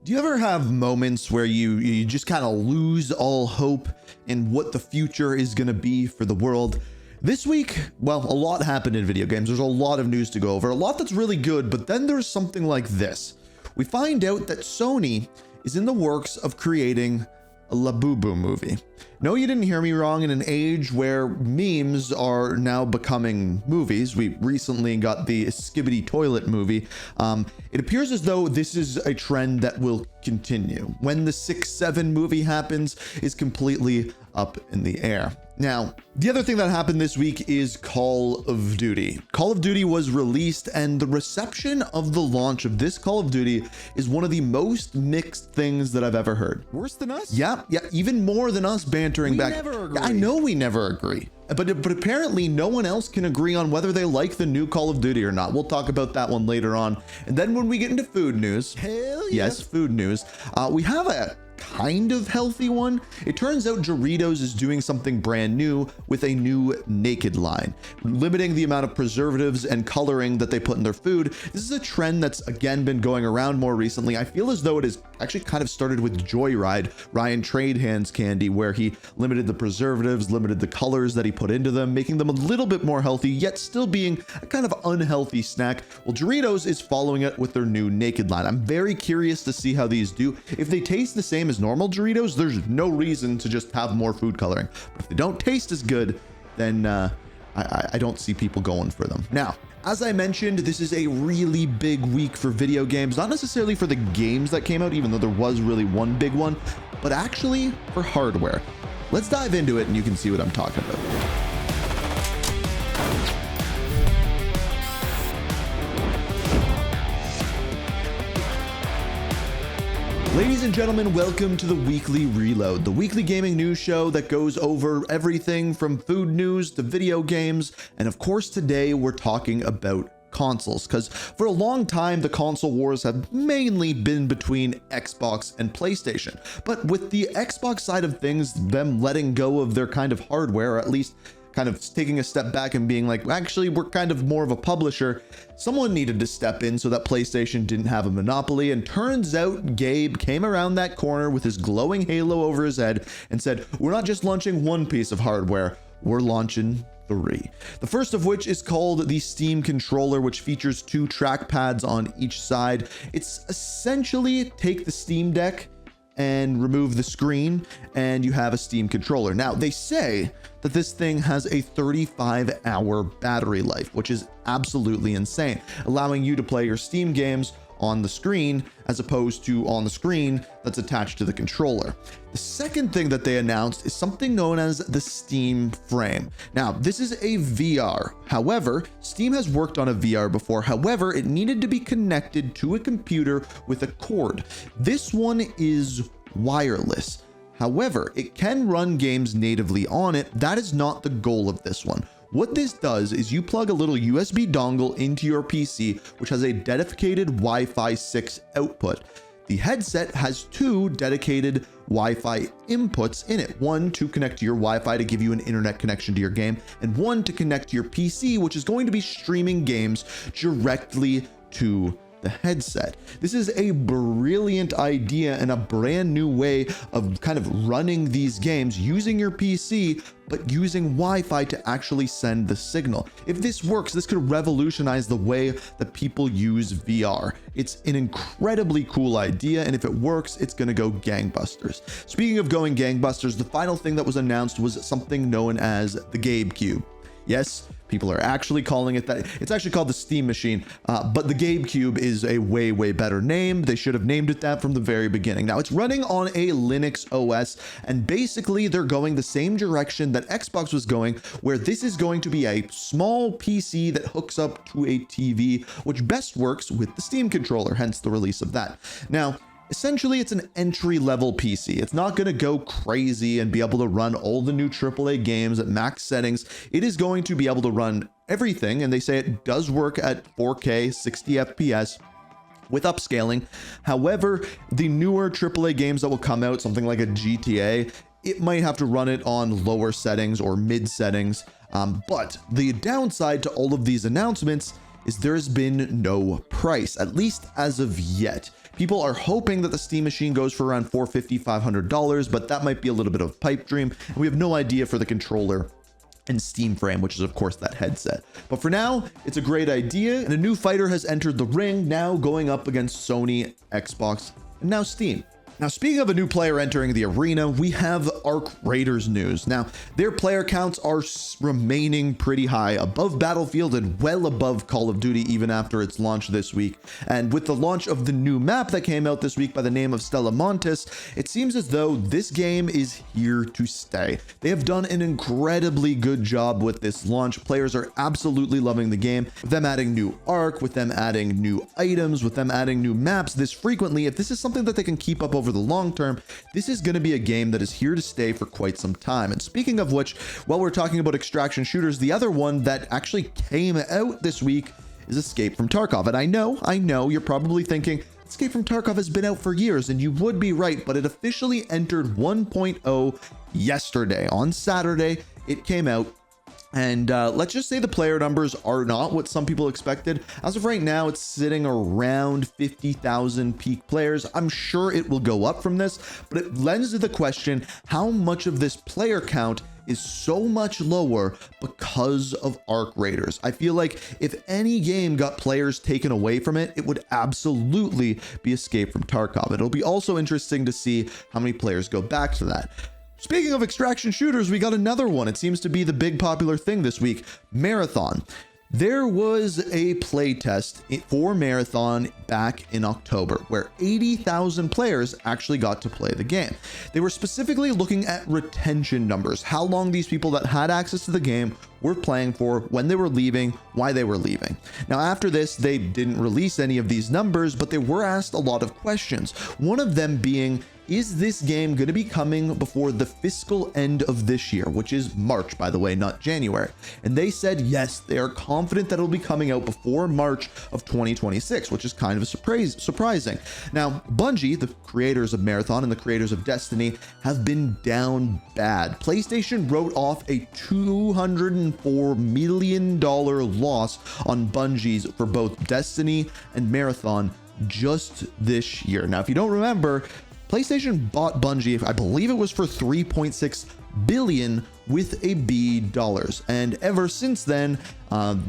Do you ever have moments where you just kind of lose all hope in what the future is going to be for the world? This week, well, a lot happened in video games. There's a lot of news to go over, a lot that's really good, but then there's something like this. We find out that Sony is in the works of creating a Labubu movie. No, you didn't hear me wrong. In an age where memes are now becoming movies, we recently got the Skibbity Toilet movie. It appears as though this is a trend that will continue. When the 6-7 movie happens is completely up in the air. Now, the other thing that happened this week is Call of Duty. Call of Duty was released, and the reception of the launch of this Call of Duty is one of the most mixed things that I've ever heard. Worse than us? Yeah, even more than us bantering back. Never agree. I know we never agree. But apparently no one else can agree on whether they like the new Call of Duty or not. We'll talk about that one later on. And then when we get into food news, hell yeah. yes, food news, we have a kind of healthy one. It turns out Doritos is doing something brand new with a new naked line, limiting the amount of preservatives and coloring that they put in their food. This is a trend that's again been going around more recently. I feel as though it has actually kind of started with Joyride, Ryan Tradehand's candy, where he limited the preservatives, limited the colors that he put into them, making them a little bit more healthy, yet still being a kind of unhealthy snack. Well, Doritos is following it with their new naked line. I'm very curious to see how these do. If they taste the same as normal Doritos, there's no reason to just have more food coloring. But if they don't taste as good, then I don't see people going for them. Now, as I mentioned, this is a really big week for video games, not necessarily for the games that came out, even though there was really one big one, but actually for hardware. Let's dive into it and you can see what I'm talking about. Ladies and gentlemen, welcome to the Weekly Reload, the weekly gaming news show that goes over everything from food news to video games. And of course, today we're talking about consoles, because for a long time, the console wars have mainly been between Xbox and PlayStation. But with the Xbox side of things, them letting go of their kind of hardware, or at least kind of taking a step back and being like, actually, we're kind of more of a publisher. Someone needed to step in so that PlayStation didn't have a monopoly. And turns out Gabe came around that corner with his glowing halo over his head and said, we're not just launching one piece of hardware, we're launching 3. The first of which is called the Steam controller, which features 2 trackpads on each side. It's essentially take the Steam Deck and remove the screen and you have a Steam controller. Now, they say that this thing has a 35-hour battery life, which is absolutely insane, allowing you to play your Steam games on the screen as opposed to on the screen that's attached to the controller. The second thing that they announced is something known as the Steam Frame. Now, this is a VR. However, Steam has worked on a VR before. However, it needed to be connected to a computer with a cord. This one is wireless. However, it can run games natively on it. That is not the goal of this one. What this does is you plug a little USB dongle into your PC, which has a dedicated Wi-Fi 6 output. The headset has 2 dedicated Wi-Fi inputs in it. One to connect to your Wi-Fi to give you an internet connection to your game, and one to connect to your PC, which is going to be streaming games directly to the headset. This is a brilliant idea and a brand new way of kind of running these games using your PC, but using Wi-Fi to actually send the signal. If this works, this could revolutionize the way that people use VR. It's an incredibly cool idea, and if it works, it's gonna go gangbusters. Speaking of going gangbusters, the final thing that was announced was something known as the Gabe Cube. Yes, people are actually calling it that. It's actually called the Steam Machine, but the Gabe Cube is a way better name. They should have named it that from the very beginning. Now, it's running on a Linux OS, and basically they're going the same direction that Xbox was going, where this is going to be a small PC that hooks up to a TV, which best works with the Steam controller, hence the release of that. Now, essentially, it's an entry-level PC. It's not going to go crazy and be able to run all the new AAA games at max settings. It is going to be able to run everything, and they say it does work at 4K 60 FPS with upscaling. However, the newer AAA games that will come out, something like a GTA, it might have to run it on lower settings or mid settings. But the downside to all of these announcements is there has been no price, at least as of yet. People are hoping that the Steam machine goes for around $450, $500, but that might be a little bit of a pipe dream, and we have no idea for the controller and Steam frame, which is of course that headset. But for now, it's a great idea, and a new fighter has entered the ring, now going up against Sony, Xbox, and now Steam. Now, speaking of a new player entering the arena, we have Arc Raiders news. Now, their player counts are remaining pretty high, above Battlefield and well above Call of Duty even after its launch this week. And with the launch of the new map that came out this week by the name of Stella Montis, it seems as though this game is here to stay. They have done an incredibly good job with this launch. Players are absolutely loving the game, with them adding new arc, with them adding new items, with them adding new maps this frequently. If this is something that they can keep up over the long term, this is going to be a game that is here to stay for quite some time. And speaking of which, while we're talking about extraction shooters, the other one that actually came out this week is Escape from Tarkov. And I know you're probably thinking Escape from Tarkov has been out for years, and you would be right, but it officially entered 1.0 yesterday. On Saturday it came out. And let's just say the player numbers are not what some people expected. As of right now, it's sitting around 50,000 peak players. I'm sure it will go up from this, but it lends to the question, how much of this player count is so much lower because of Arc Raiders? I feel like if any game got players taken away from it, it would absolutely be Escape from Tarkov. It'll be also interesting to see how many players go back to that. Speaking of extraction shooters, we got another one. It seems to be the big popular thing this week, Marathon. There was a playtest for Marathon back in October where 80,000 players actually got to play the game. They were specifically looking at retention numbers, how long these people that had access to the game were playing for, when they were leaving, why they were leaving. Now, after this, they didn't release any of these numbers, but they were asked a lot of questions. One of them being, is this game going to be coming before the fiscal end of this year, which is March, by the way, not January? And they said yes, they are confident that it'll be coming out before March of 2026, which is kind of surprising. Now, Bungie, the creators of Marathon and the creators of Destiny, have been down bad. PlayStation wrote off a $204 million loss on Bungie's for both Destiny and Marathon just this year. Now, if you don't remember, PlayStation bought Bungie, I believe it was for $3.6 billion with a B dollars. And ever since then,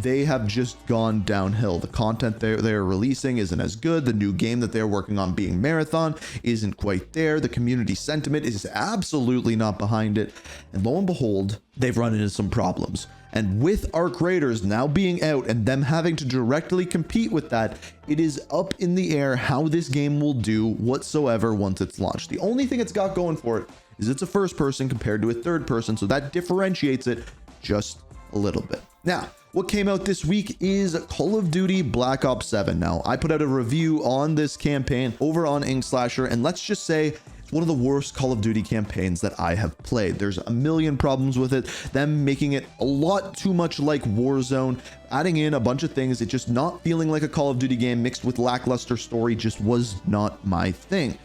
they have just gone downhill. The content they're releasing isn't as good. The new game that they're working on, being Marathon, isn't quite there. The community sentiment is absolutely not behind it. And lo and behold, they've run into some problems. And with Arc Raiders now being out and them having to directly compete with that, it is up in the air how this game will do whatsoever once it's launched. The only thing it's got going for it is it's a first person compared to a third person, so that differentiates it just a little bit. Now, what came out this week is Call of Duty Black Ops 7. Now, I put out a review on this campaign over on Inkslasher, and let's just say it's one of the worst Call of Duty campaigns that I have played. There's a million problems with it, them making it a lot too much like Warzone, adding in a bunch of things. It just not feeling like a Call of Duty game mixed with lackluster story just was not my thing.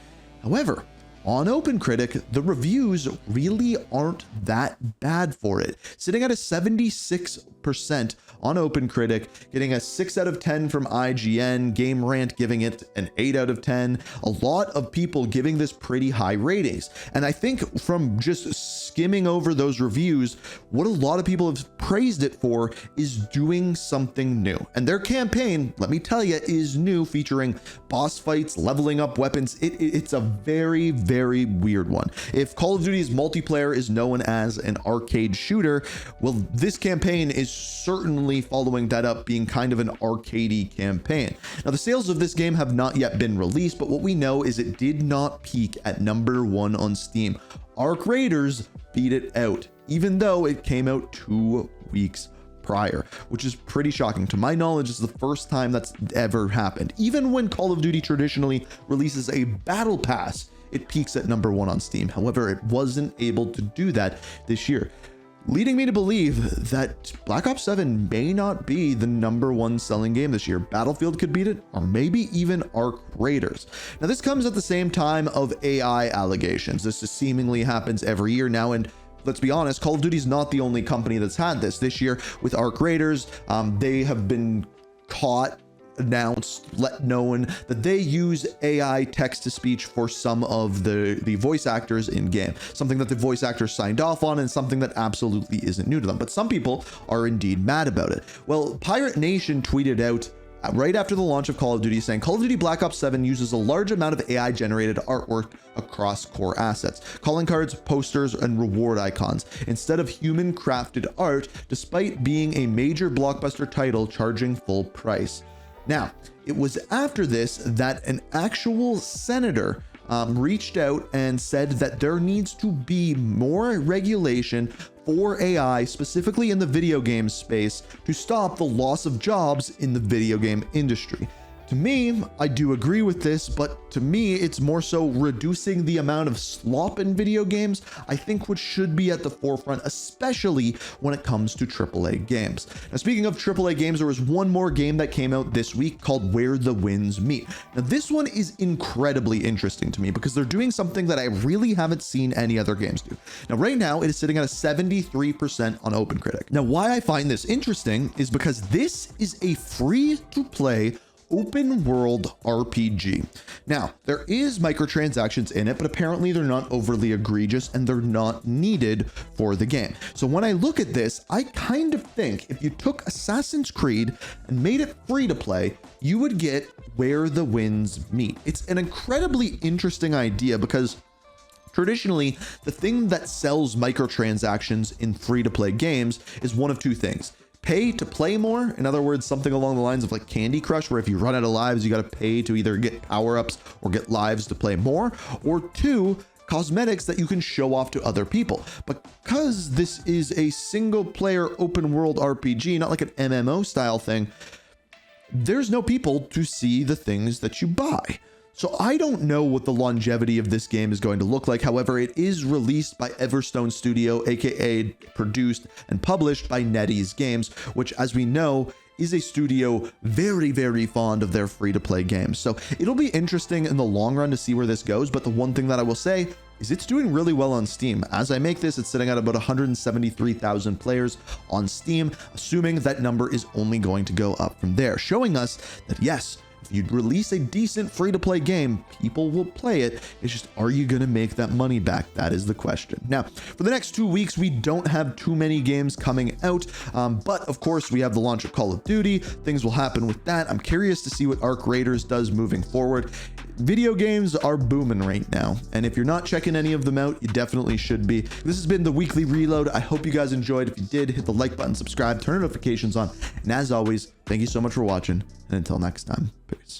However, on OpenCritic, the reviews really aren't that bad for it. Sitting at a 76% on OpenCritic, getting a 6 out of 10 from IGN, Game Rant giving it an 8 out of 10. A lot of people giving this pretty high ratings. And I think from just skimming over those reviews, what a lot of people have praised it for is doing something new. And their campaign, let me tell you, is new, featuring boss fights, leveling up weapons. It's a very, very weird one. If Call of Duty's multiplayer is known as an arcade shooter, well, this campaign is certainly following that up, being kind of an arcadey campaign. Now, the sales of this game have not yet been released, but what we know is it did not peak at #1 on Steam. Arc Raiders beat it out, even though it came out 2 weeks prior, which is pretty shocking. To my knowledge, it's the first time that's ever happened. Even when Call of Duty traditionally releases a battle pass, it peaks at #1 on Steam. However, it wasn't able to do that this year, leading me to believe that Black Ops 7 may not be the #1 selling game this year. Battlefield could beat it, or maybe even Arc Raiders. Now, this comes at the same time of AI allegations. This just seemingly happens every year now, and let's be honest, Call of Duty is not the only company that's had this. This year with Arc Raiders, they have been let known that they use AI text to speech for some of the voice actors in game, something that the voice actors signed off on and something that absolutely isn't new to them. But some people are indeed mad about it. Well, Pirate Nation tweeted out right after the launch of Call of Duty saying Call of Duty Black Ops 7 uses a large amount of AI generated artwork across core assets, calling cards, posters, and reward icons instead of human crafted art, despite being a major blockbuster title charging full price. Now, it was after this that an actual senator reached out and said that there needs to be more regulation for AI, specifically in the video game space, to stop the loss of jobs in the video game industry. To me, I do agree with this, but to me, it's more so reducing the amount of slop in video games, I think, which should be at the forefront, especially when it comes to AAA games. Now, speaking of AAA games, there was one more game that came out this week called Where the Winds Meet. Now, this one is incredibly interesting to me because they're doing something that I really haven't seen any other games do. Now, right now, it is sitting at a 73% on OpenCritic. Now, why I find this interesting is because this is a free-to-play open world RPG. Now, there is microtransactions in it, but apparently they're not overly egregious and they're not needed for the game. So when I look at this, I kind of think if you took Assassin's Creed and made it free to play, you would get Where the Winds Meet. It's an incredibly interesting idea because traditionally, the thing that sells microtransactions in free-to-play games is one of two things. Pay to play more. In other words, something along the lines of like Candy Crush, where if you run out of lives, you got to pay to either get power-ups or get lives to play more, or two, cosmetics that you can show off to other people. But because this is a single-player open-world RPG, not like an MMO style thing, there's no people to see the things that you buy. So I don't know what the longevity of this game is going to look like. However, it is released by Everstone Studio, aka produced and published by NetEase Games, which, as we know, is a studio very, very fond of their free-to-play games. So it'll be interesting in the long run to see where this goes. But the one thing that I will say is it's doing really well on Steam. As I make this, it's sitting at about 173,000 players on Steam, assuming that number is only going to go up from there, showing us that yes, if you release a decent free-to-play game, people will play it. It's just, are you going to make that money back? That is the question. Now, for the next 2 weeks, we don't have too many games coming out, but of course, we have the launch of Call of Duty. Things will happen with that. I'm curious to see what Arc Raiders does moving forward. Video games are booming right now, and if you're not checking any of them out, you definitely should be. This has been the Weekly Reload. I hope you guys enjoyed. If you did, hit the like button, subscribe, turn notifications on, and as always, thank you so much for watching, and until next time, peace.